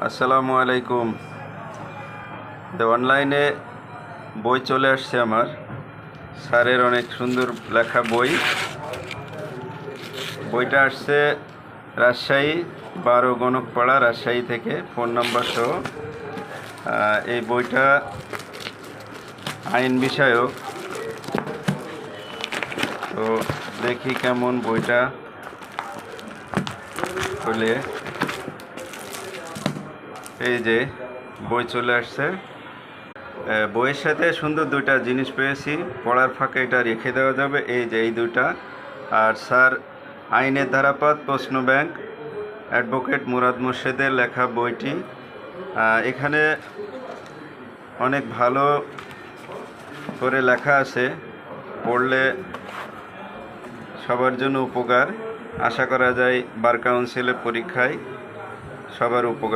আসসালামু আলাইকুম। অনলাইনে বই চলে আসছে আমার স্যারের অনেক সুন্দর লেখা বই। বইটা আসছে রাজশাহী 12 গণকপাড়া রাজশাহী থেকে, ফোন নাম্বার সহ। এই বইটা আইন বিষয়ক। তো দেখি কেমন বইটা হলে। এই যে বই চলে আসছে। বইয়ের সাথে সুন্দর দুইটা জিনিস পেয়েছি, পড়ার ফাঁকে এটা রেখে দেওয়া যাবে। এই যে এই দুইটা। আর স্যার আইনের ধারাপাত প্রশ্ন ব্যাংক অ্যাডভোকেট মুরাদ মুর্শেদের লেখা বইটি। এখানে অনেক ভালো করে লেখা আছে, পড়লে সবার জন্য উপকার। আশা করা যায় বার কাউন্সিলের পরীক্ষায় সবার উপকার।